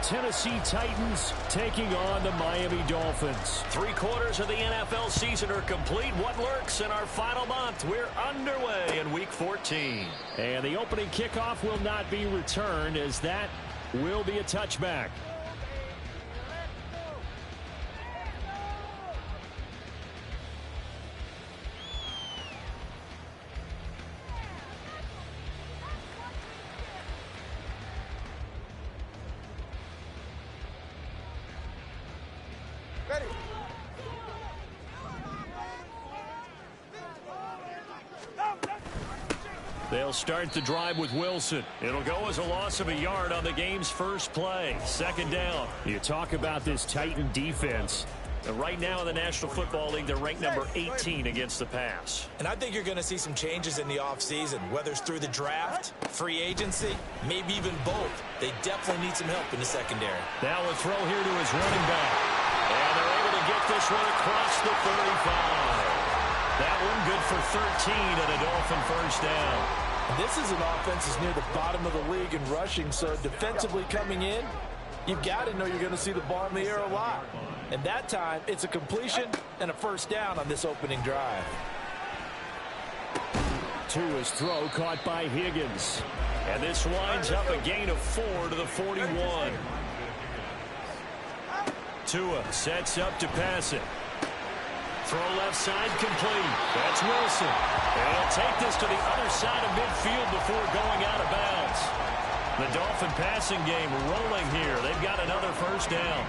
Tennessee Titans taking on the Miami Dolphins. 3/4 of the NFL season are complete. What lurks in our final month? We're underway in Week 14. And the opening kickoff will not be returned, as that will be a touchback. They'll start the drive with Wilson. It'll go as a loss of a yard on the game's first play. Second down. You talk about this Titan defense. Right now in the National Football League, they're ranked number 18 against the pass. And I think you're going to see some changes in the offseason, whether it's through the draft, free agency, maybe even both. They definitely need some help in the secondary. Now a throw here to his running back. And they're able to get this one across the 35. That one good for 13 and a Dolphin first down. This is an offense that's near the bottom of the league in rushing, so defensively coming in, you've got to know you're going to see the ball in the air a lot. And that time, it's a completion and a first down on this opening drive. To his throw, caught by Higgins. And this winds up a gain of 4 to the 41. Tua sets up to pass it. Throw left side complete. That's Wilson. And he'll take this to the other side of midfield before going out of bounds. The Dolphin passing game rolling here. They've got another first down.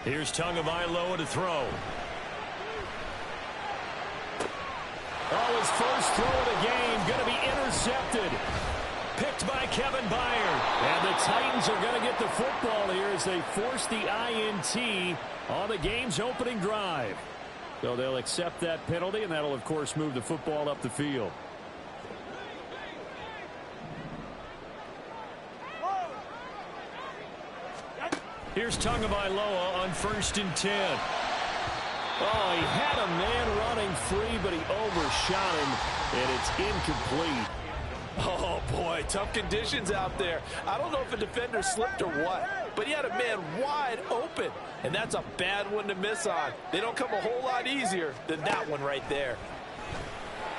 Here's Tagovailoa to throw. Oh, his first throw of the game going to be intercepted. Picked by Kevin Byard. And the Titans are going to get the football here as they force the INT on the game's opening drive. So they'll accept that penalty, and that'll, of course, move the football up the field. Here's Tagovailoa on 1st and 10. Oh, he had a man running free, but he overshot him, and it's incomplete. Oh, boy, tough conditions out there. I don't know if a defender slipped or what, but he had a man wide open, and that's a bad one to miss on. They don't come a whole lot easier than that one right there.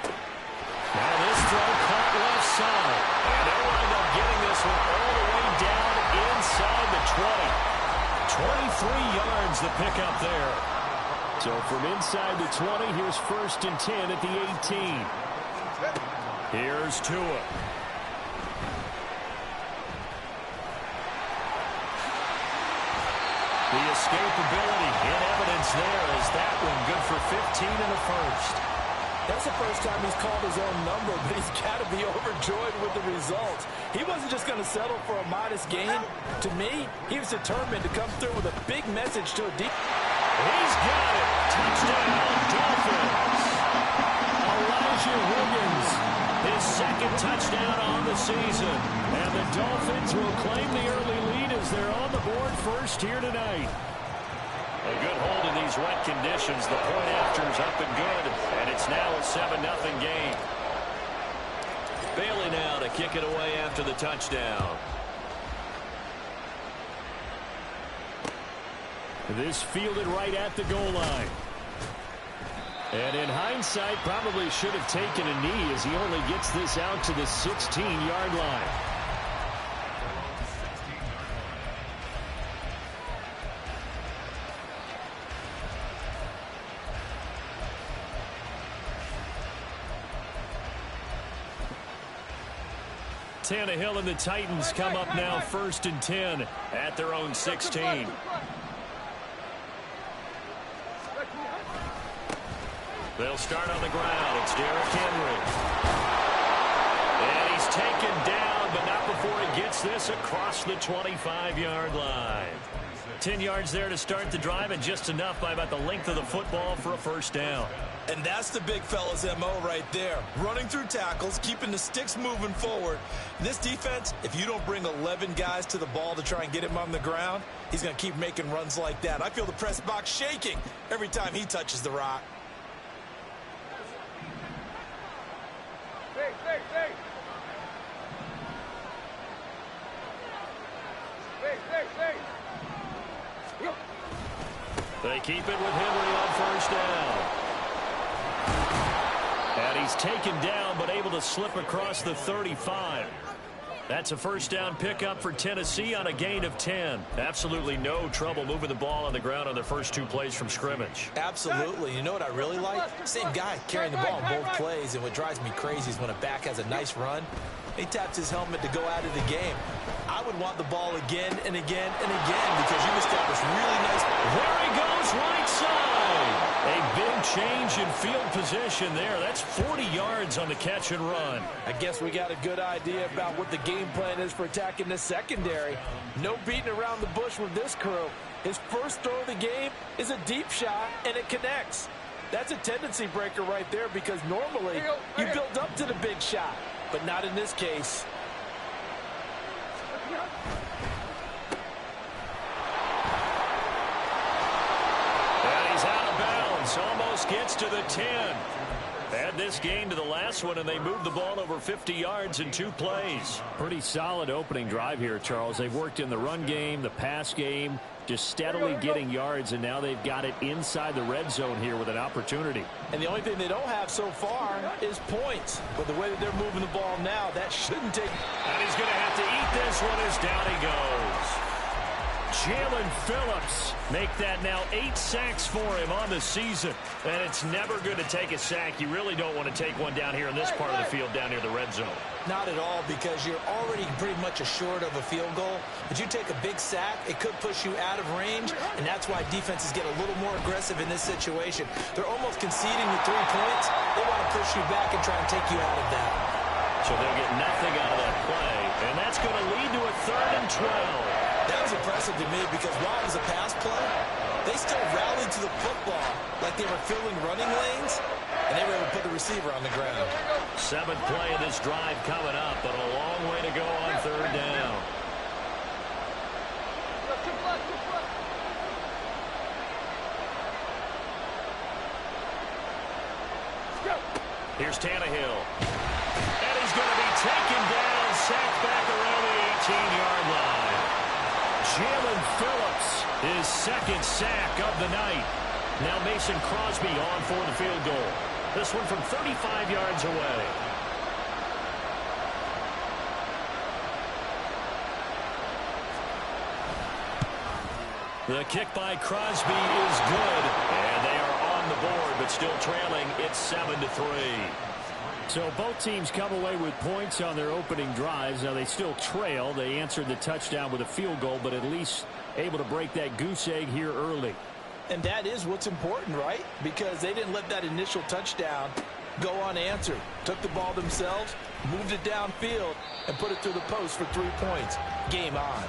Now this throw caught left side, and they'll wind up getting this one all the way down inside the 20. 23 yards the pickup there. So from inside the 20, here's 1st and 10 at the 18. Here's Tua. The escapability in evidence there as that one good for 15 in the first. That's the first time he's called his own number, but he's got to be overjoyed with the results. He wasn't just going to settle for a modest gain. To me, he was determined to come through with a big message to a deep. He's got it. Touchdown, Dolphins. Elijah Williams, his second touchdown on the season. And the Dolphins will claim the early lead as they're on the board first here tonight. A good hold in these wet conditions. The point after's up and good, and it's now a 7-0 game. Bailey now to kick it away after the touchdown. This fielded right at the goal line. And in hindsight, probably should have taken a knee as he only gets this out to the 16-yard line. Tannehill and the Titans come up now 1st and 10 at their own 16. They'll start on the ground. It's Derrick Henry. And he's taken down, but not before he gets this across the 25-yard line. About 10 yards there to start the drive, and just enough by about the length of the football for a first down. And that's the big fella's MO right there. Running through tackles, keeping the sticks moving forward. This defense, if you don't bring 11 guys to the ball to try and get him on the ground, he's going to keep making runs like that. I feel the press box shaking every time he touches the rock. They keep it with Henry on first down. And he's taken down, but able to slip across the 35. That's a first down pickup for Tennessee on a gain of 10. Absolutely no trouble moving the ball on the ground on their first 2 plays from scrimmage. Absolutely. You know what I really like? Same guy carrying the ball in both plays, and what drives me crazy is when a back has a nice run, he taps his helmet to go out of the game. I would want the ball again and again and again because you establish really nice. There he goes, right side. A big change in field position there. That's 40 yards on the catch and run. I guess we got a good idea about what the game plan is for attacking the secondary. No beating around the bush with this crew. His first throw of the game is a deep shot, and it connects. That's a tendency breaker right there because normally you build up to the big shot, but not in this case. Almost gets to the 10. Add this game to the last one, and they moved the ball over 50 yards in 2 plays. Pretty solid opening drive here, Charles. They've worked in the run game, the pass game, just steadily getting yards, and now they've got it inside the red zone here with an opportunity. And the only thing they don't have so far is points. But the way that they're moving the ball now, that shouldn't take. And he's going to have to eat this one as down he goes. Jalen Phillips make that now 8 sacks for him on the season. And it's never good to take a sack. You really don't want to take one down here in this part of the field down near the red zone. Not at all, because you're already pretty much assured of a field goal. But you take a big sack, it could push you out of range, and that's why defenses get a little more aggressive in this situation. They're almost conceding the 3 points. They want to push you back and try and take you out of that. So they'll get nothing out of that play, and that's going to lead to a 3rd and 12. That was impressive to me because while it was a pass play, they still rallied to the football like they were filling running lanes, and they were able to put the receiver on the ground. 7th play of this drive coming up, but a long way to go on 3rd down. Here's Tannehill. And he's going to be taken down, sacked back around the 18-yard line. Jalen Phillips, his 2nd sack of the night. Now Mason Crosby on for the field goal. This one from 35 yards away. The kick by Crosby is good, and they are on the board, but still trailing. It's 7-3. So both teams come away with points on their opening drives. Now they still trail. They answered the touchdown with a field goal, but at least able to break that goose egg here early. And that is what's important, right? Because they didn't let that initial touchdown go unanswered. Took the ball themselves, moved it downfield, and put it through the post for 3 points. Game on.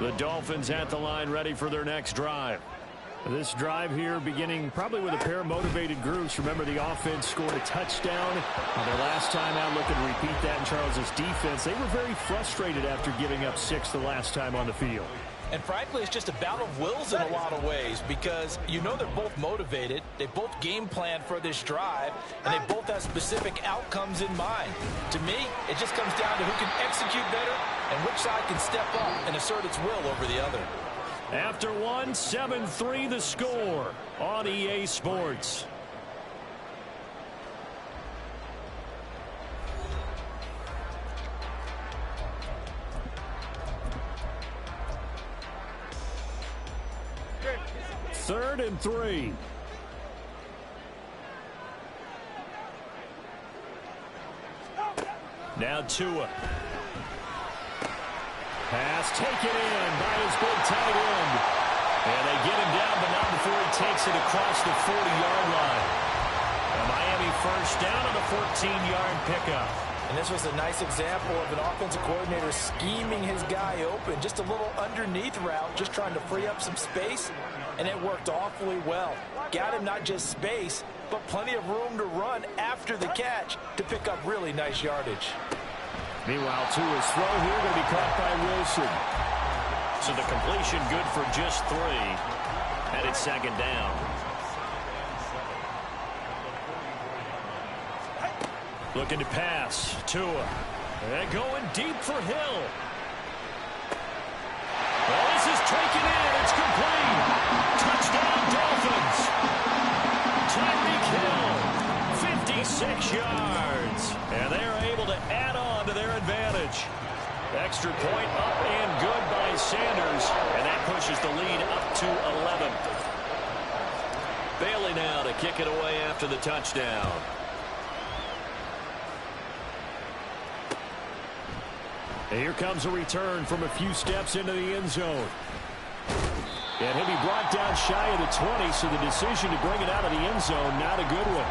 The Dolphins at the line, ready for their next drive. This drive here beginning probably with a pair of motivated groups. Remember, the offense scored a touchdown their last time out. Looking to repeat that in Charles's defense. They were very frustrated after giving up 6 the last time on the field. And frankly, it's just a battle of wills in a lot of ways because you know they're both motivated. They both game plan for this drive, and they both have specific outcomes in mind. To me, it just comes down to who can execute better and which side can step up and assert its will over the other. After 7-3 the score on EA Sports. Third and 3. Now Tua. Pass taken in by his big tight end. And they get him down, but not before he takes it across the 40-yard line. A Miami first down on a 14-yard pickup. And this was a nice example of an offensive coordinator scheming his guy open. Just a little underneath route, just trying to free up some space, and it worked awfully well. Got him not just space, but plenty of room to run after the catch to pick up really nice yardage. Meanwhile, Tua's throw here going to be caught by Wilson. So the completion good for just 3. And it's second down. Looking to pass. Tua. And going deep for Hill. Well, this is taken in. It's complete. Touchdown, Dolphins. Tyreek Hill, 56 yards. And they are able to add on to their advantage. Extra point up and good by Sanders. And that pushes the lead up to 11. Bailey now to kick it away after the touchdown. Here comes a return from a few steps into the end zone. And he'll be brought down shy of the 20, so the decision to bring it out of the end zone, not a good one.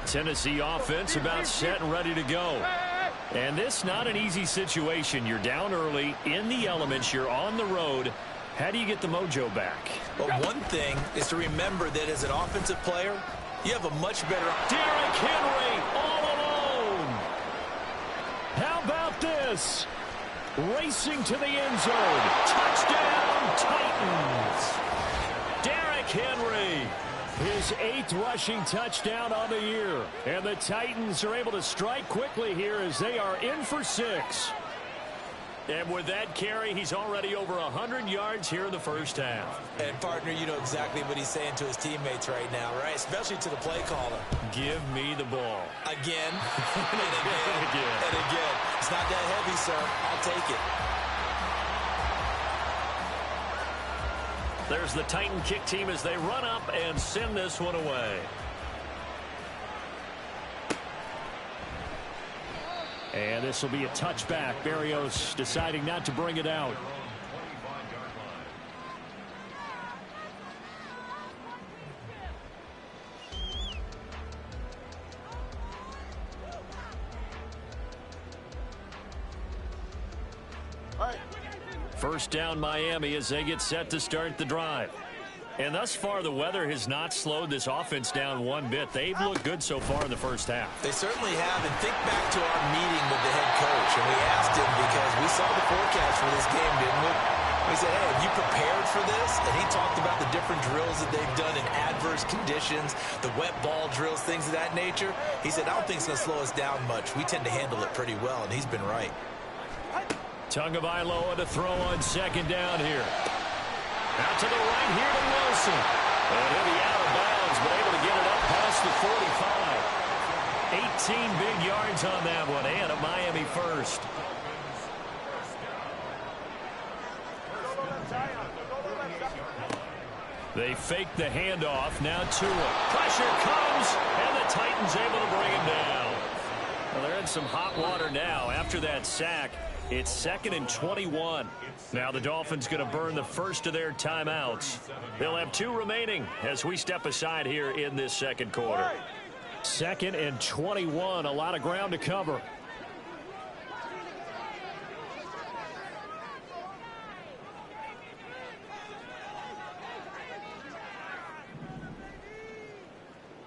Tennessee offense about set and ready to go. And this not an easy situation. You're down early, in the elements, you're on the road. How do you get the mojo back? But one thing is to remember that as an offensive player, you have a much better... Derrick Henry all alone. How about this? Racing to the end zone. Touchdown, Titans. Derrick Henry. His 8th rushing touchdown on the year. And the Titans are able to strike quickly here as they are in for 6. And with that carry, he's already over 100 yards here in the first half. And, partner, you know exactly what he's saying to his teammates right now, right? Especially to the play caller. Give me the ball. Again, and again, and again. It's not that heavy, sir. I'll take it. There's the Titan kick team as they run up and send this one away. And this will be a touchback. Berrios deciding not to bring it out. First down Miami as they get set to start the drive. And thus far, the weather has not slowed this offense down one bit. They've looked good so far in the first half. They certainly have. And think back to our meeting with the head coach. And we asked him because we saw the forecast for this game, didn't we? We said, hey, have you prepared for this? And he talked about the different drills that they've done in adverse conditions, the wet ball drills, things of that nature. He said, I don't think it's going to slow us down much. We tend to handle it pretty well, and he's been right. Tagovailoa to throw on second down here. Out to the right here to Wilson. And he'll be out of bounds, but able to get it up past the 45. 18 big yards on that one, and a Miami first. They fake the handoff. Now Tua. Pressure comes, and the Titans able to bring him down. Well, they're in some hot water now after that sack. It's 2nd and 21. Now the Dolphins going to burn the first of their timeouts. They'll have 2 remaining as we step aside here in this second quarter. 2nd and 21. A lot of ground to cover.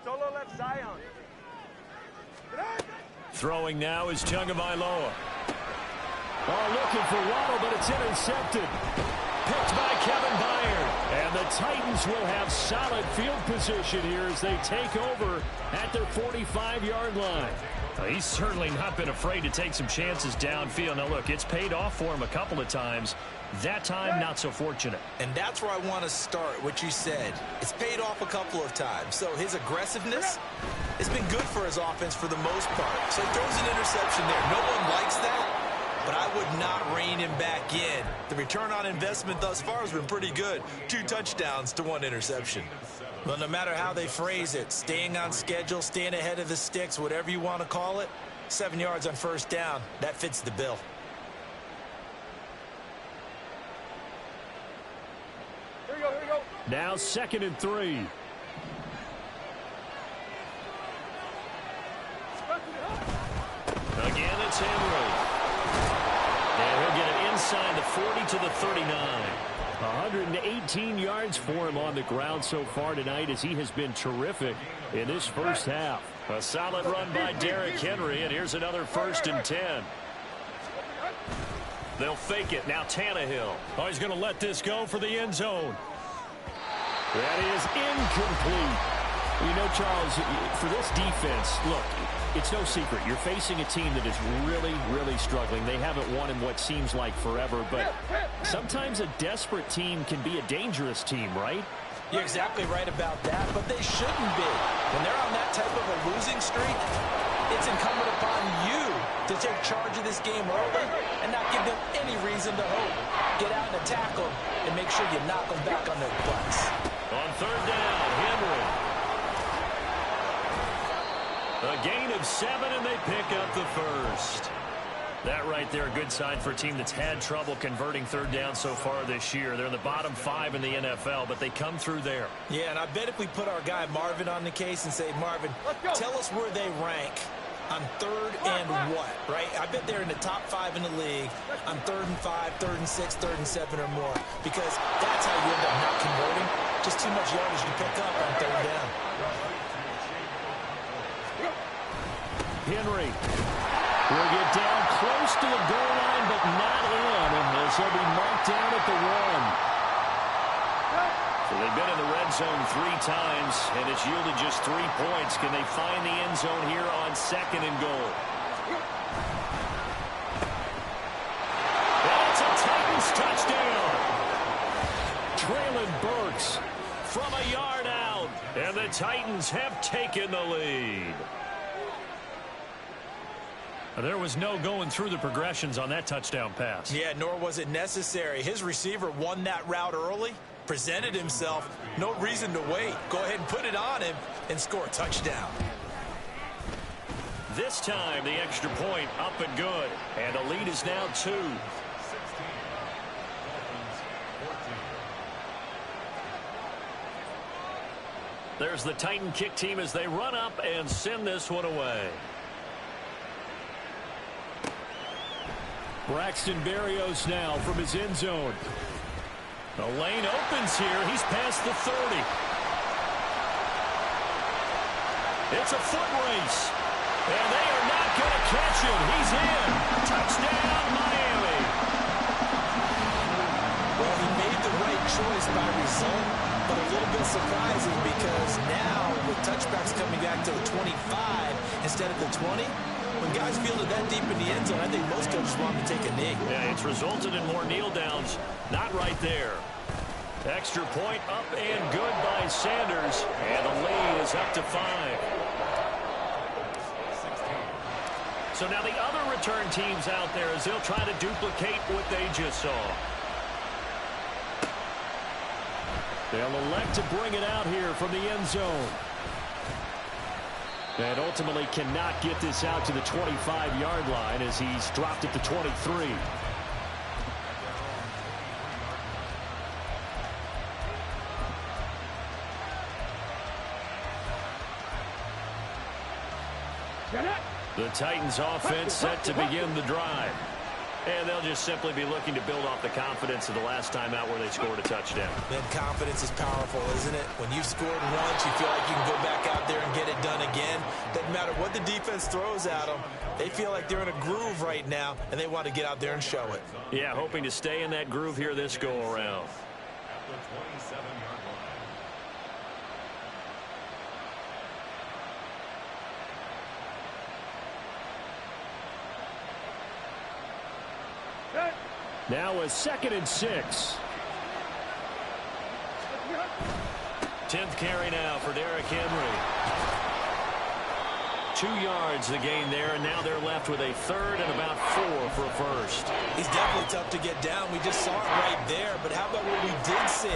Solo left Zion. Throwing now is Tagovailoa. Oh, looking for Waddle, but it's intercepted. Picked by Kevin Byard. And the Titans will have solid field position here as they take over at their 45-yard line. He's certainly not been afraid to take some chances downfield. Now, look, it's paid off for him a couple of times. That time, not so fortunate. And that's where I want to start, what you said. It's paid off a couple of times. So his aggressiveness has been good for his offense for the most part. So he throws an interception there. No one likes that. But I would not rein him back in. The return on investment thus far has been pretty good. 2 touchdowns to 1 interception. Well, no matter how they phrase it, staying on schedule, staying ahead of the sticks, whatever you want to call it, 7 yards on first down. That fits the bill. Here we go, here we go. Now 2nd and 3. Again, it's Henry. And he'll get it inside the 40 to the 39. 118 yards for him on the ground so far tonight as he has been terrific in this first half. A solid run by Derrick Henry, and here's another 1st and 10. They'll fake it. Now Tannehill. Oh, he's going to let this go for the end zone. That is incomplete. You know, Charles, for this defense, look, it's no secret. You're facing a team that is really, really struggling. They haven't won in what seems like forever, but sometimes a desperate team can be a dangerous team, right? You're exactly right about that, but they shouldn't be. When they're on that type of a losing streak, it's incumbent upon you to take charge of this game early and not give them any reason to hope. Get out and attack them and make sure you knock them back on their butts. On 3rd down, Henry. A gain of 7, and they pick up the 1st. That right there, a good sign for a team that's had trouble converting 3rd down so far this year. They're in the bottom 5 in the NFL, but they come through there. Yeah, and I bet if we put our guy Marvin on the case and say, Marvin, tell us where they rank on 3rd and what, right? I bet they're in the top 5 in the league on 3rd and 5, 3rd and 6, 3rd and 7 or more, because that's how you end up not converting. Just too much yardage to pick up on 3rd down. Henry will get down close to the goal line, but not in, as he'll be marked down at the 1. So they've been in the red zone 3 times, and it's yielded just 3 points. Can they find the end zone here on 2nd and goal? That's a Titans touchdown. Traylon Burks from a yard out, and the Titans have taken the lead. There was no going through the progressions on that touchdown pass. Yeah, nor was it necessary. His receiver won that route early, presented himself. No reason to wait. Go ahead and put it on him and score a touchdown. This time, the extra point up and good. And the lead is now 2. There's the Titan kick team as they run up and send this one away. Braxton Berrios now from his end zone. The lane opens here. He's past the 30. It's a foot race. And they are not going to catch him. He's in. Touchdown, Miami. Well, he made the right choice by result, but a little bit surprising because now with touchbacks coming back to the 25 instead of the 20, when guys feel it that deep in the end zone, I think most coaches want to take a knee. Yeah, it's resulted in more kneel downs. Not right there. Extra point up and good by Sanders. And the lead is up to 5. So now the other return teams out there as they'll try to duplicate what they just saw. They'll elect to bring it out here from the end zone. And ultimately cannot get this out to the 25-yard line as he's dropped it to 23. The Titans offense set to begin the drive. And they'll just simply be looking to build off the confidence of the last time out where they scored a touchdown. Then confidence is powerful, isn't it? When you've scored once, you feel like you can go back out there and get it done again. Doesn't matter what the defense throws at them. They feel like they're in a groove right now, and they want to get out there and show it. Yeah, hoping to stay in that groove here this go-around. Now a 2nd and 6. 10th carry now for Derrick Henry. 2 yards the gain there, and now they're left with a 3rd and about 4 for a first. He's definitely tough to get down. We just saw it right there. But how about what we did see?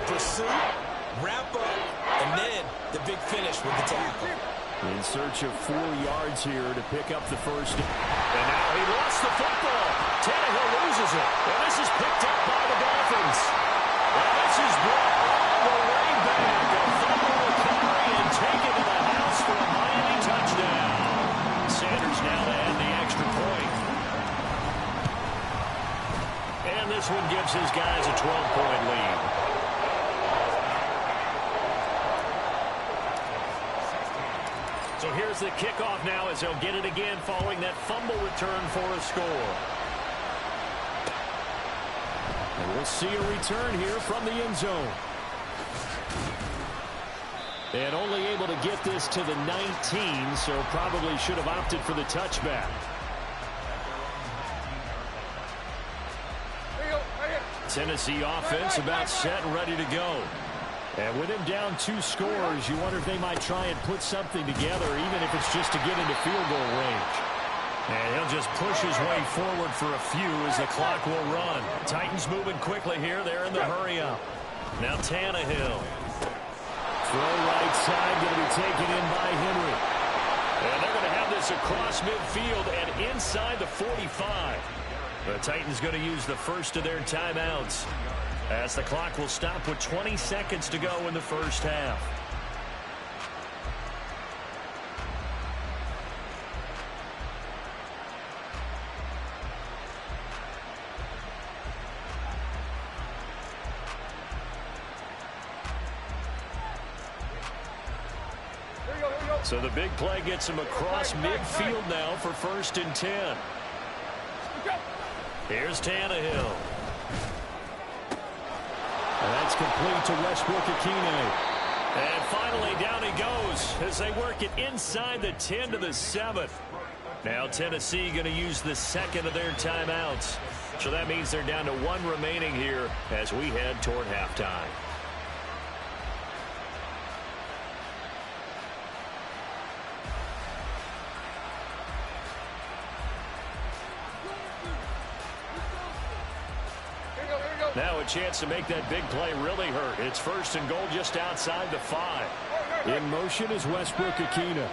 Pursuit, wrap up, and then the big finish with the tackle. In search of 4 yards here to pick up the first. And now he lost the football. Tannehill loses it. And this is picked up by the Dolphins. And this is brought all the way back. A fumble recovery and taken to the house for a Miami touchdown. Sanders now to add the extra point. And this one gives his guys a 12-point lead. So here's the kickoff now as they'll get it again following that fumble return for a score. And we'll see a return here from the end zone. And only able to get this to the 19, so probably should have opted for the touchback. Tennessee offense about set and ready to go. And with him down 2 scores, you wonder if they might try and put something together, even if it's just to get into field goal range. And he'll just push his way forward for a few as the clock will run. Titans moving quickly here. They're in the hurry up. Now Tannehill. Throw right side, going to be taken in by Henry. And they're going to have this across midfield and inside the 45. The Titans going to use the first of their timeouts, as the clock will stop with 20 seconds to go in the first half. So the big play gets him across midfield now for 1st and 10. Here's Tannehill. And that's complete to Westbrook-Ikhine. And finally down he goes as they work it inside the 10 to the 7. Now Tennessee going to use the second of their timeouts. So that means they're down to 1 remaining here as we head toward halftime. Now a chance to make that big play really hurt. It's 1st and goal just outside the 5. In motion is Westbrook-Ikhine.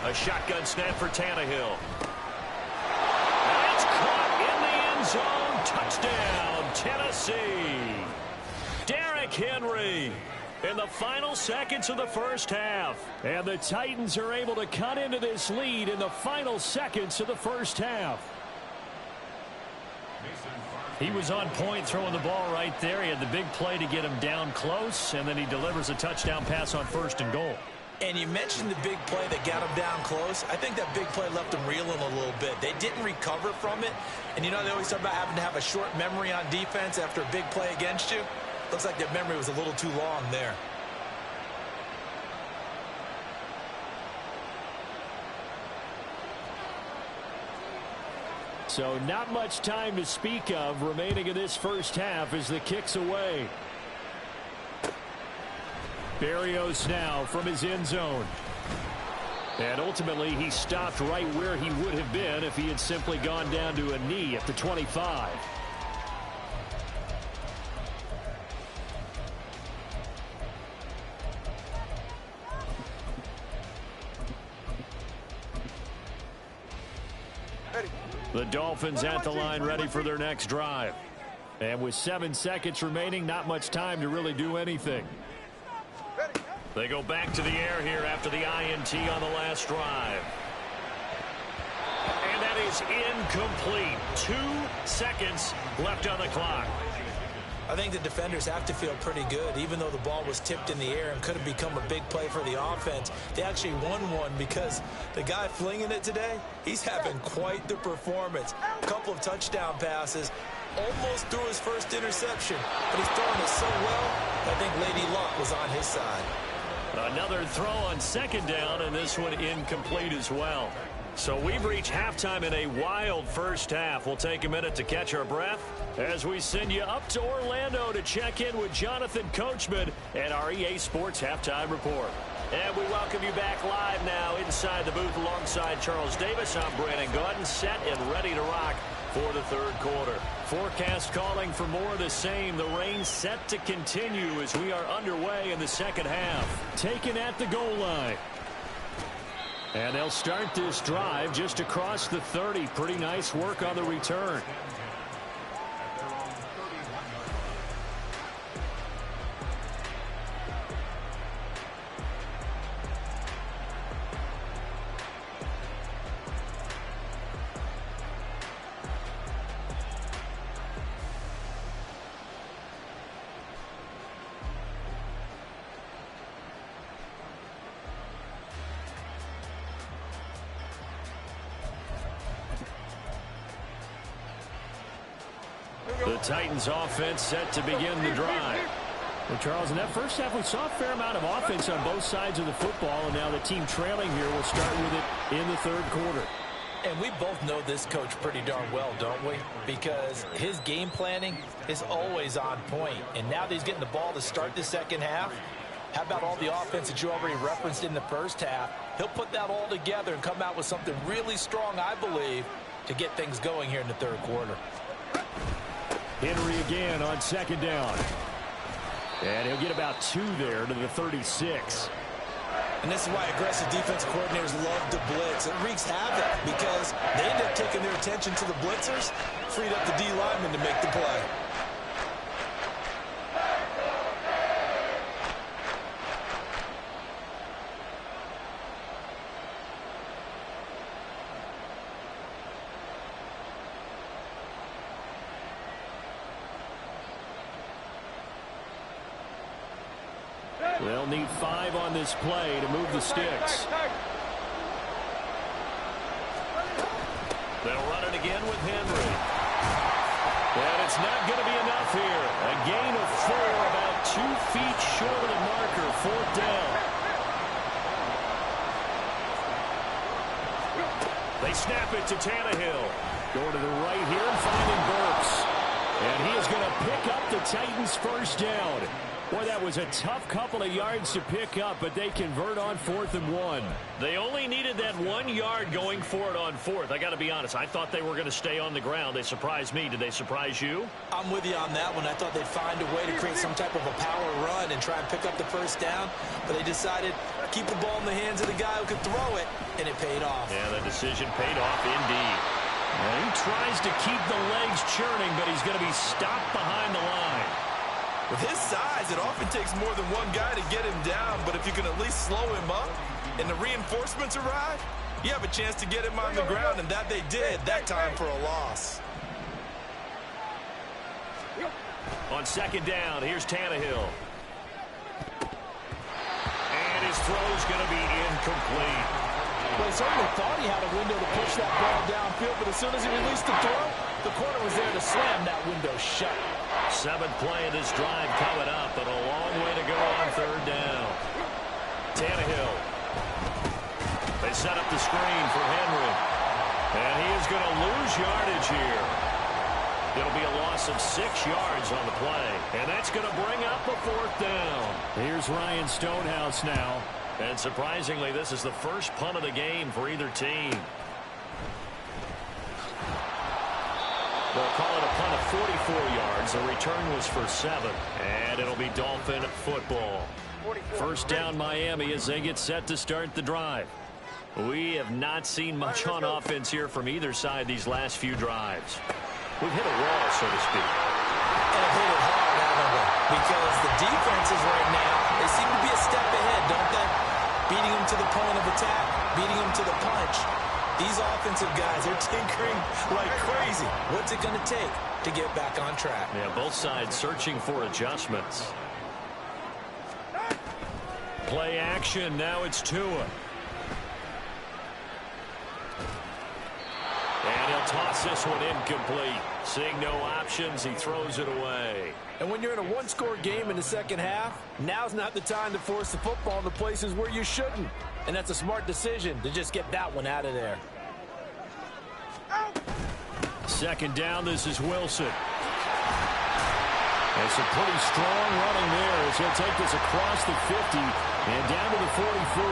A shotgun snap for Tannehill. That's caught in the end zone. Touchdown, Tennessee. Derrick Henry in the final seconds of the first half. And the Titans are able to cut into this lead in the final seconds of the first half. He was on point throwing the ball right there. He had the big play to get him down close, and then he delivers a touchdown pass on 1st and goal. And you mentioned the big play that got him down close. I think that big play left him reeling a little bit. They didn't recover from it. And you know, they always talk about having to have a short memory on defense after a big play against you. Looks like that memory was a little too long there. So not much time to speak of remaining in this first half as the kick's away. Berrios now from his end zone. And ultimately he stopped right where he would have been if he had simply gone down to a knee at the 25. The Dolphins at the line ready for their next drive. And with 7 seconds remaining, not much time to really do anything. They go back to the air here after the INT on the last drive. And that is incomplete. 2 seconds left on the clock. I think the defenders have to feel pretty good. Even though the ball was tipped in the air and could have become a big play for the offense, they actually won one because the guy flinging it today, he's having quite the performance. A couple of touchdown passes, almost threw his first interception, but he's throwing it so well, I think Lady Luck was on his side. Another throw on 2nd down, and this one incomplete as well. So we've reached halftime in a wild first half. We'll take a minute to catch our breath as we send you up to Orlando to check in with Jonathan Coachman and our EA Sports Halftime Report. And we welcome you back live now inside the booth alongside Charles Davis. I'm Brandon Gaudin, set and ready to rock for the third quarter. Forecast calling for more of the same. The rain set to continue as we are underway in the second half. Taken at the goal line. And they'll start this drive just across the 30. Pretty nice work on the return. The Titans offense set to begin the drive. Well, Charles, in that first half, we saw a fair amount of offense on both sides of the football, and now the team trailing here will start with it in the third quarter. And we both know this coach pretty darn well, don't we? Because his game planning is always on point. And now that he's getting the ball to start the second half, how about all the offense that you already referenced in the first half? He'll put that all together and come out with something really strong, I believe, to get things going here in the third quarter. Henry again on second down. And he'll get about 2 there to the 36. And this is why aggressive defensive coordinators love to blitz. It wreaks havoc because they end up taking their attention to the blitzers, freed up the D lineman to make the play. They'll need 5 on this play to move the sticks. They'll run it again with Henry. And it's not going to be enough here. A gain of 4, about 2 feet short of the marker. 4th down. They snap it to Tannehill. Going to the right here and finding Burks. And he is going to pick up the Titans' first down. Boy, that was a tough couple of yards to pick up, but they convert on 4th and 1. They only needed that 1 yard going for it on 4th. I got to be honest, I thought they were going to stay on the ground. They surprised me. Did they surprise you? I'm with you on that one. I thought they'd find a way to create some type of a power run and try and pick up the first down, but they decided to keep the ball in the hands of the guy who could throw it, and it paid off. Yeah, the decision paid off indeed. And he tries to keep the legs churning, but he's going to be stopped behind the line. With his size, it often takes more than one guy to get him down, but if you can at least slow him up and the reinforcements arrive, you have a chance to get him on the ground, and that they did, that time for a loss. On second down, here's Tannehill. And his throw's going to be incomplete. Well, he certainly thought he had a window to push that ball downfield, but as soon as he released the throw, the corner was there to slam that window shut. 7th play of this drive coming up, but a long way to go on 3rd down. Tannehill. They set up the screen for Henry. And he is going to lose yardage here. It'll be a loss of 6 yards on the play. And that's going to bring up a 4th down. Here's Ryan Stonehouse now. And surprisingly, this is the first punt of the game for either team. They'll call it a punt of 44 yards. The return was for 7. And it'll be Dolphin football. First down Miami as they get set to start the drive. We have not seen much on offense here from either side these last few drives. We've hit a wall, so to speak. And it hit it hard, haven't we? Because the defenses right now, they seem to be a step ahead, don't they? Beating them to the point of attack, beating them to the punch. These offensive guys are tinkering like crazy. What's it going to take to get back on track? Yeah, both sides searching for adjustments. Play action. Now it's Tua. And he'll toss this one incomplete. Seeing no options, he throws it away. And when you're in a one-score game in the second half, now's not the time to force the football in the places where you shouldn't. And that's a smart decision to just get that one out of there. Second down, this is Wilson. And some pretty strong running there as he'll take this across the 50 and down to the 44.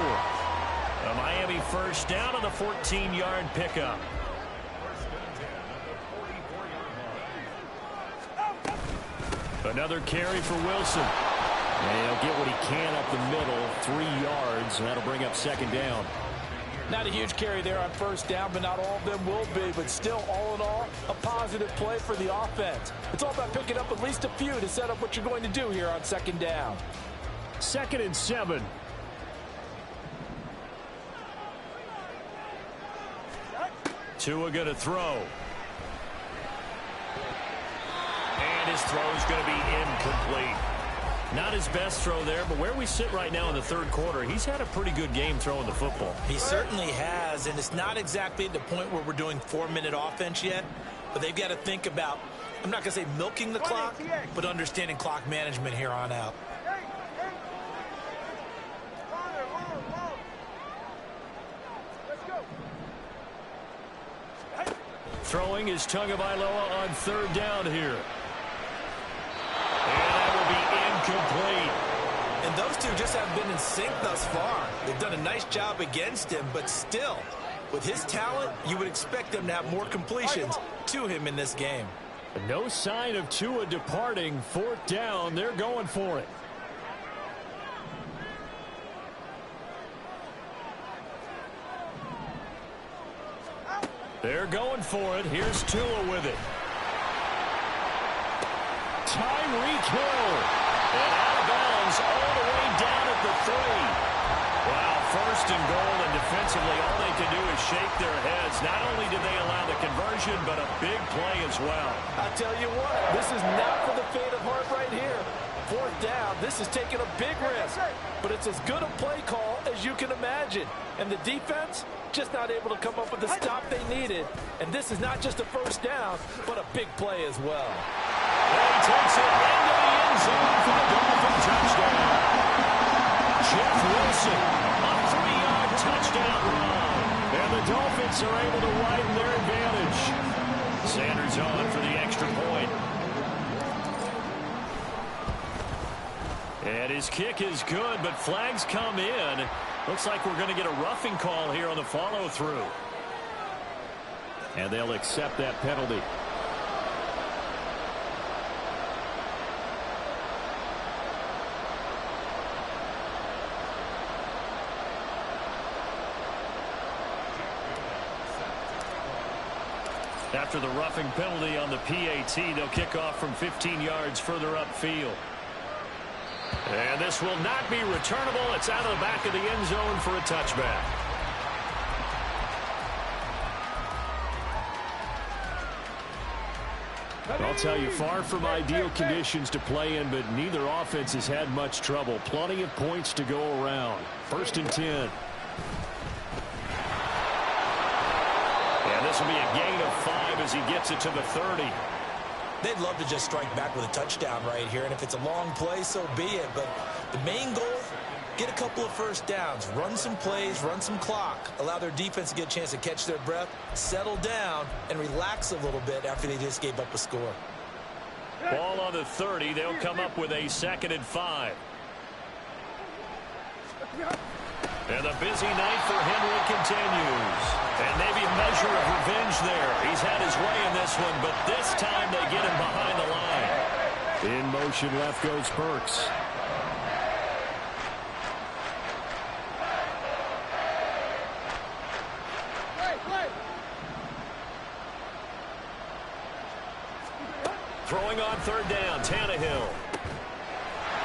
A Miami first down on the 14-yard pickup. Another carry for Wilson. And he'll get what he can up the middle, 3 yards, and that'll bring up second down. Not a huge carry there on first down, but not all of them will be. But still, all in all, a positive play for the offense. It's all about picking up at least a few to set up what you're going to do here on second down. 2nd and 7. Tua going to throw. And his throw is going to be incomplete. Not his best throw there, but where we sit right now in the third quarter, he's had a pretty good game throwing the football. He certainly has, and it's not exactly at the point where we're doing 4-minute offense yet, but they've got to think about, I'm not going to say milking the clock, but understanding clock management here on out. Throwing is Tagovailoa on third down here. Complete. And those two just haven't been in sync thus far. They've done a nice job against him, but still, with his talent, you would expect them to have more completions to him in this game. No sign of Tua departing. 4th down. They're going for it. They're going for it. Here's Tua with it. Tyreek Hill. And out of bounds all the way down at the 3. Wow, 1st and goal, and defensively all they can do is shake their heads. Not only did they allow the conversion, but a big play as well. I tell you what, this is not for the faint of heart right here. 4th down, this is taking a big risk. But it's as good a play call as you can imagine. And the defense just not able to come up with the stop they needed. And this is not just a first down, but a big play as well. And he takes it into the end zone for the Dolphin touchdown. Jeff Wilson, a 3-yard touchdown run. And the Dolphins are able to widen their advantage. Sanders on for the extra point. And his kick is good, but flags come in. Looks like we're going to get a roughing call here on the follow-through. And they'll accept that penalty. After the roughing penalty on the PAT, they'll kick off from 15 yards further upfield. And this will not be returnable. It's out of the back of the end zone for a touchback. I'll tell you, far from ideal conditions to play in, but neither offense has had much trouble. Plenty of points to go around. 1st and 10. And this will be a gain of 5 as he gets it to the 30. They'd love to just strike back with a touchdown right here, and if it's a long play, so be it. But the main goal, get a couple of first downs, run some plays, run some clock, allow their defense to get a chance to catch their breath, settle down, and relax a little bit after they just gave up a score. Ball on the 30. They'll come up with a 2nd and 5. And the busy night for Henry continues. And maybe a measure of revenge there. He's had his way in this one, but this time they get him behind the line. In motion, left goes Burks. Throwing on 3rd down, Tannehill.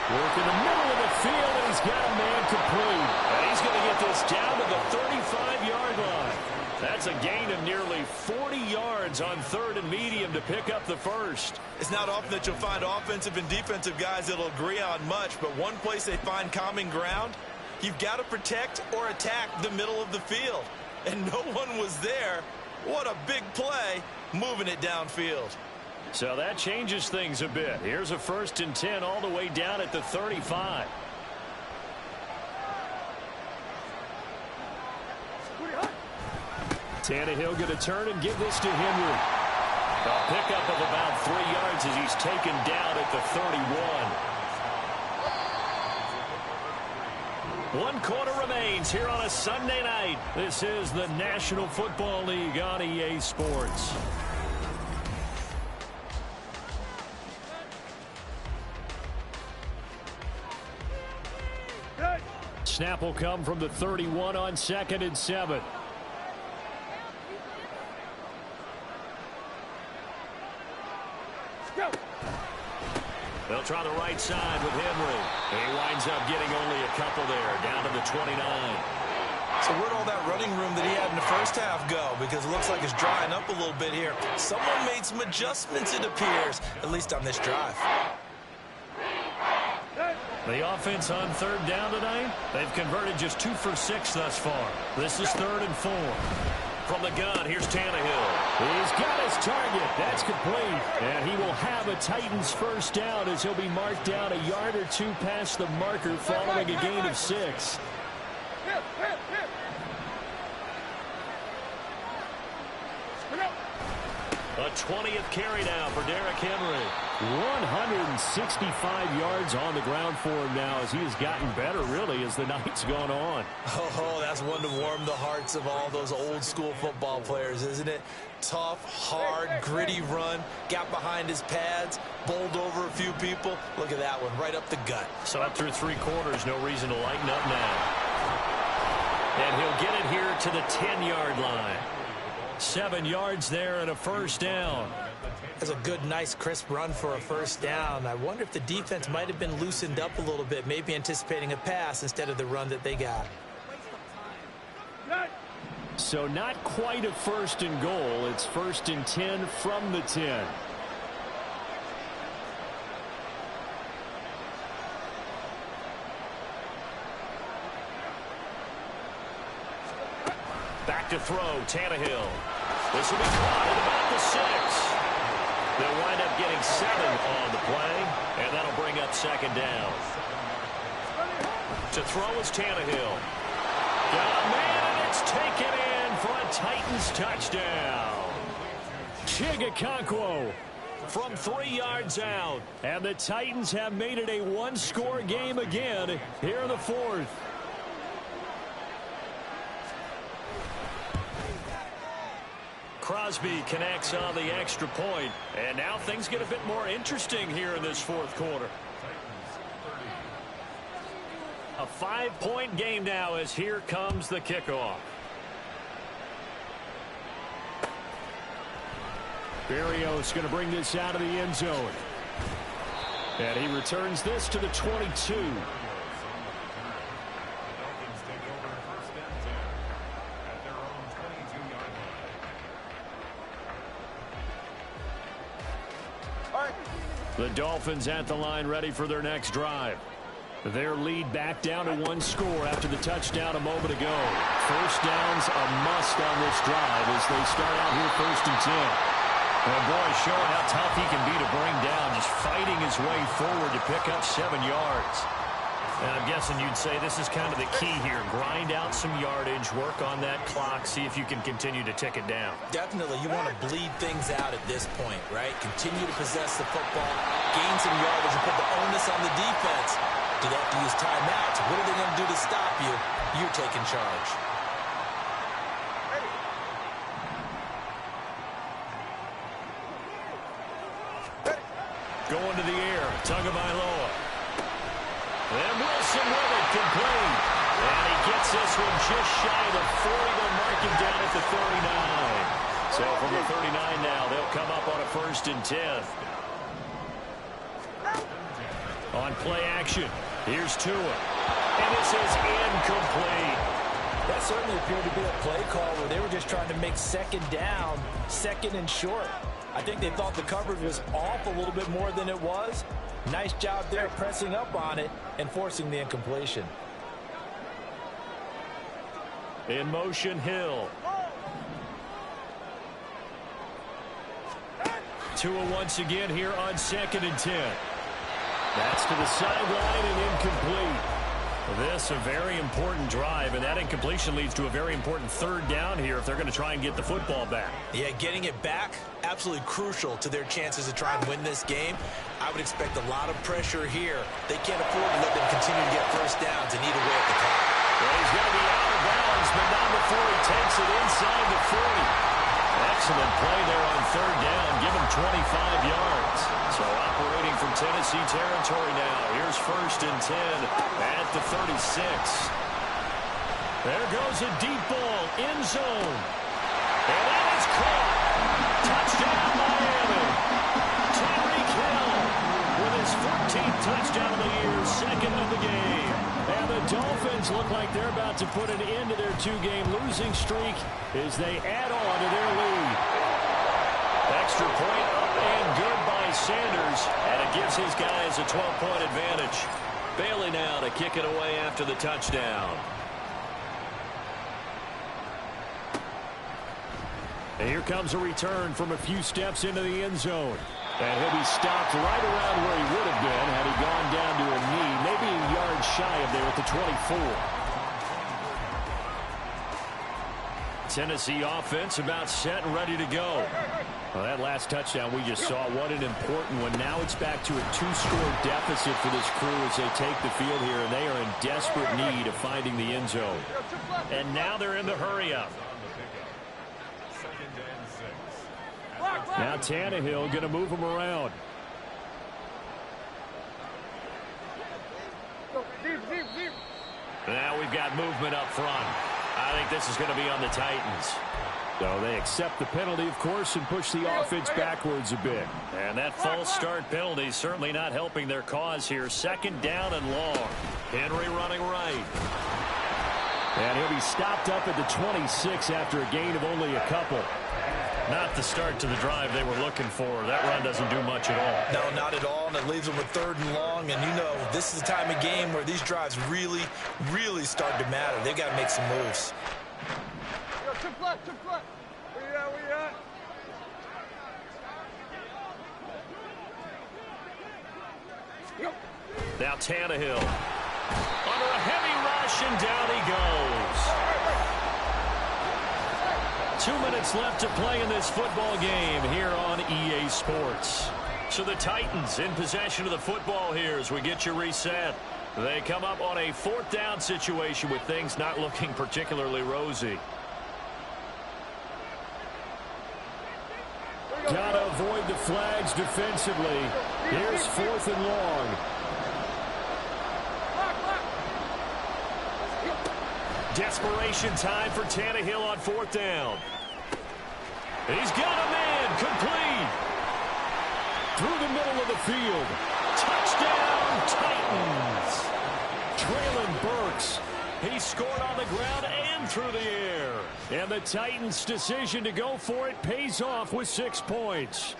Work in the middle of the field, and he's got a man complete. And he's going to get this down to the 35-yard line. That's a gain of nearly 40 yards on 3rd and medium to pick up the 1st. It's not often that you'll find offensive and defensive guys that'll agree on much, but one place they find common ground, you've got to protect or attack the middle of the field. And no one was there. What a big play, moving it downfield. So that changes things a bit. Here's a 1st and 10 all the way down at the 35. Tannehill going to turn and give this to Henry. A pickup of about 3 yards as he's taken down at the 31. 1 quarter remains here on a Sunday night. This is the National Football League on EA Sports. Snap will come from the 31 on 2nd and 7. They'll try the right side with Henry. He winds up getting only a couple there, down to the 29. So where'd all that running room that he had in the first half go? Because it looks like it's drying up a little bit here. Someone made some adjustments, it appears, at least on this drive. The offense on 3rd down tonight, they've converted just 2 for 6 thus far. This is 3rd and 4. From the gun, here's Tannehill. He's got his target. That's complete. And he will have a Titans first down as he'll be marked down a yard or 2 past the marker following a gain of 6. A 20th carry now for Derrick Henry. 165 yards on the ground for him now as he has gotten better, really, as the night's gone on. Oh, that's one to warm the hearts of all those old-school football players, isn't it? Tough, hard, gritty run, got behind his pads, bowled over a few people. Look at that one, right up the gut. So up through 3 quarters, no reason to lighten up now. And he'll get it here to the 10-yard line. 7 yards there and a first down. That's a good, nice, crisp run for a first down. I wonder if the defense might have been loosened up a little bit, maybe anticipating a pass instead of the run that they got. So not quite a 1st and goal. It's 1st and 10 from the 10. Back to throw, Tannehill. This will be caught at about the 6. They'll wind up getting 7 on the play, and that'll bring up 2nd down. To throw is Tannehill. Got a man, and it's taken in for a Titans touchdown. Chigakonkwo from 3 yards out, and the Titans have made it a 1-score game again here in the 4th. Crosby connects on the extra point, and now things get a bit more interesting here in this 4th quarter. A 5-point game now as here comes the kickoff. Berrios going to bring this out of the end zone. And he returns this to the 22. The Dolphins at the line ready for their next drive. Their lead back down to 1 score after the touchdown a moment ago. First down's a must on this drive as they start out here 1st and 10. And boy, showing how tough he can be to bring down, just fighting his way forward to pick up 7 yards. And I'm guessing you'd say this is kind of the key here. Grind out some yardage, work on that clock, see if you can continue to tick it down. Definitely, you want to bleed things out at this point, right? Continue to possess the football, gain some yardage, and put the onus on the defense. Do they have to use timeouts? What are they going to do to stop you? You're taking charge. Going to the air, Tagovailoa. And Wilson with it, complete. And he gets this one just shy of the 40. They'll mark him down at the 39. So from the 39 now, they'll come up on a 1st and 10. On play action, here's Tua. And this is incomplete. That certainly appeared to be a play call where they were just trying to make 2nd down, 2nd and short. I think they thought the coverage was off a little bit more than it was. Nice job there pressing up on it and forcing the incompletion. In motion, Hill. Tua once again here on 2nd and 10. That's to the sideline and incomplete. This a very important drive, and that incompletion leads to a very important third down here if they're going to try and get the football back. Yeah, getting it back, absolutely crucial to their chances to try and win this game. I would expect a lot of pressure here. They can't afford to let them continue to get first downs and eat away at the clock. Well, he's going to be out of bounds, but not before he takes it inside the 40. Excellent play there on third down. Give him 25 yards. So operating from Tennessee territory now. Here's 1st and 10 at the 36. There goes a deep ball, end zone. And that is caught. Touchdown, Miami. Tyreek Hill with his 14th touchdown of the year, 2nd of the game. And the Dolphins look like they're about to put an end to their 2-game losing streak as they add on to their lead. Extra point up and good by Sanders, and it gives his guys a 12-point advantage. Bailey now to kick it away after the touchdown. And here comes a return from a few steps into the end zone. And he'll be stopped right around where he would have been had he gone down to a knee, maybe a yard shy of there at the 24. Tennessee offense about set and ready to go. Well, that last touchdown we just saw, what an important one. Now it's back to a 2-score deficit for this crew as they take the field here, and they are in desperate need of finding the end zone. And now they're in the hurry-up. Now Tannehill going to move him around. Now we've got movement up front. I think this is going to be on the Titans. So they accept the penalty, of course, and push the offense backwards a bit. And that false start penalty certainly not helping their cause here. 2nd down and long. Henry running right. And he'll be stopped up at the 26 after a gain of only a couple. Not the start to the drive they were looking for. That run doesn't do much at all. No, not at all, and it leaves them with 3rd and long. And you know, this is the time of game where these drives really, really start to matter. They've got to make some moves. Chip left. Where you at? Now Tannehill. Under a heavy rush, and down he goes. 2 minutes left to play in this football game here on EA Sports. So the Titans in possession of the football here as we get you reset. They come up on a 4th down situation with things not looking particularly rosy. Gotta avoid the flags defensively. Here's 4th and long. Desperation time for Tannehill on 4th down. He's got a man complete. Through the middle of the field. Touchdown, Titans. Traylon Burks. He scored on the ground and through the air. And the Titans' decision to go for it pays off with 6 points.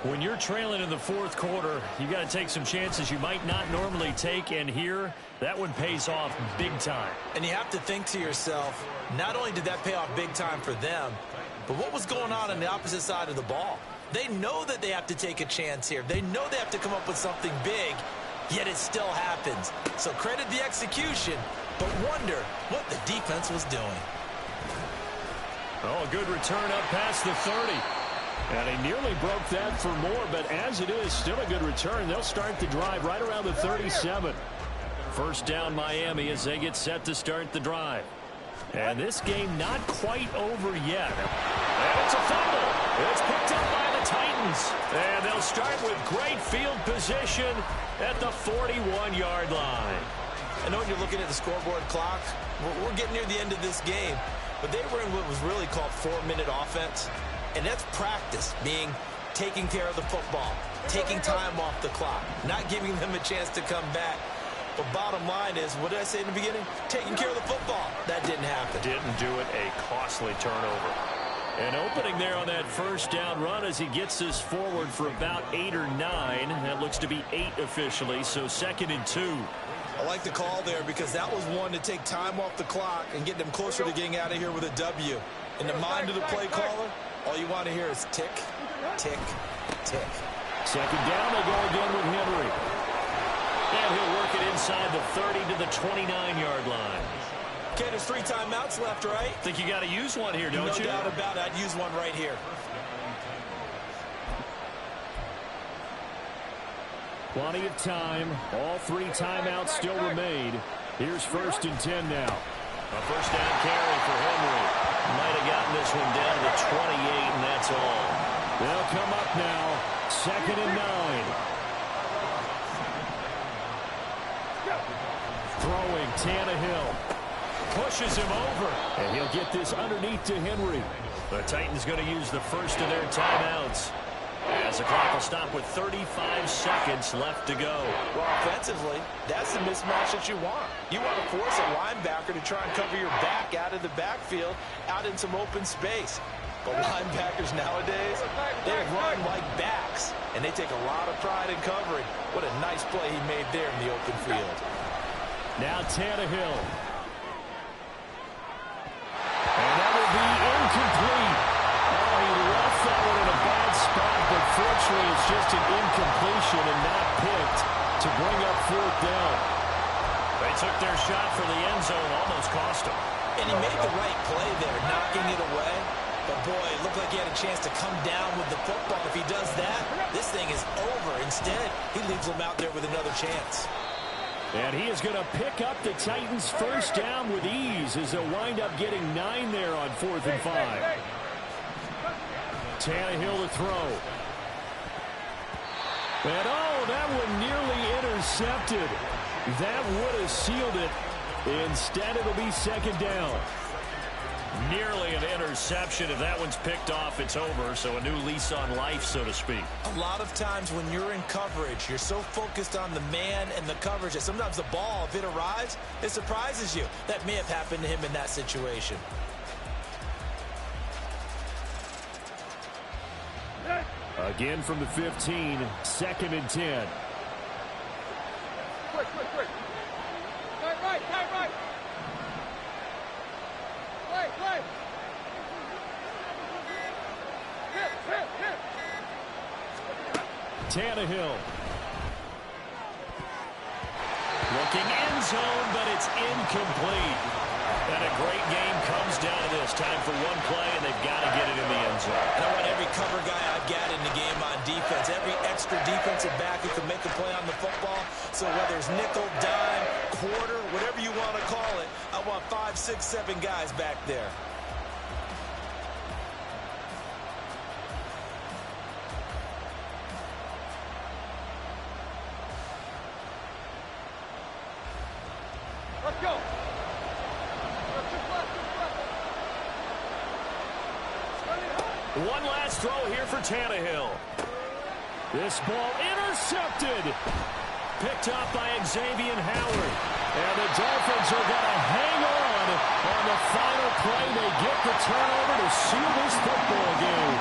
When you're trailing in the 4th quarter, you got to take some chances you might not normally take, and here, that one pays off big time. And you have to think to yourself, not only did that pay off big time for them, but what was going on the opposite side of the ball? They know that they have to take a chance here. They know they have to come up with something big, yet it still happens. So credit the execution, but wonder what the defense was doing. Oh, a good return up past the 30. And he nearly broke that for more, but as it is, still a good return. They'll start the drive right around the 37. 1st down Miami as they get set to start the drive. And this game not quite over yet. And it's a fumble. It's picked up by the Titans. And they'll start with great field position at the 41-yard line. I know when you're looking at the scoreboard clock, we're getting near the end of this game, but they were in what was really called 4-minute offense. And that's practice, being taking care of the football, taking time off the clock, not giving them a chance to come back. But bottom line is, what did I say in the beginning? Taking care of the football. That didn't happen. Didn't do it. A costly turnover. An opening there on that 1st down run as he gets this forward for about 8 or 9. That looks to be 8 officially, so 2nd and 2. I like the call there because that was one to take time off the clock and get them closer to getting out of here with a W. In the mind of the play caller, all you want to hear is tick, tick, tick. 2nd down, they go again with Henry. And he'll work it inside the 30 to the 29-yard line. Okay, there's 3 timeouts left, right? Think you got to use one here, don't you? No doubt about it. I'd use one right here. Plenty of time. All 3 timeouts still remain. Here's 1st and 10 now. A first down carry for Henry. Might have gotten this one down to the 28, and that's all. They'll come up now. 2nd and 9. Throwing Tannehill. Pushes him over. And he'll get this underneath to Henry. The Titans going to use the first of their timeouts, as the clock will stop with 35 seconds left to go. Well, offensively, that's the mismatch that you want. You want to force a linebacker to try and cover your back out of the backfield, out in some open space. But linebackers nowadays, they run like backs, and they take a lot of pride in covering. What a nice play he made there in the open field. Now Tannehill. And that will be incomplete. Oh, he left that one in a bad spot, but fortunately it's just an incompletion and not picked to bring up 4th down. They took their shot for the end zone, almost cost him. And he made the right play there, knocking it away. But, boy, it looked like he had a chance to come down with the football. If he does that, this thing is over. Instead, he leaves him out there with another chance. And he is going to pick up the Titans' first down with ease as they'll wind up getting 9 there on 4th and 5. Tannehill to throw. And, oh, that one nearly intercepted. That would have sealed it. Instead, it'll be 2nd down. Nearly an interception. If that one's picked off, it's over. So a new lease on life, so to speak. A lot of times when you're in coverage, you're so focused on the man and the coverage that sometimes the ball, if it arrives, it surprises you. That may have happened to him in that situation. Again from the 15, 2nd and 10. Quick. Tight right. Play. Hit. Tannehill. Looking end zone, but it's incomplete. And a great game comes down to this. Time for one play, and they've got to get it in the end zone. And I want every cover guy I've got in the game on defense, every extra defensive back who can make a play on the football. So whether it's nickel, dime, quarter, whatever you want to call it, I want 5, 6, 7 guys back there. Let's go. One last throw here for Tannehill. This ball intercepted. Picked up by Xavier Howard. And the Dolphins are going to hang on the final play. They get the turnover to seal this football game.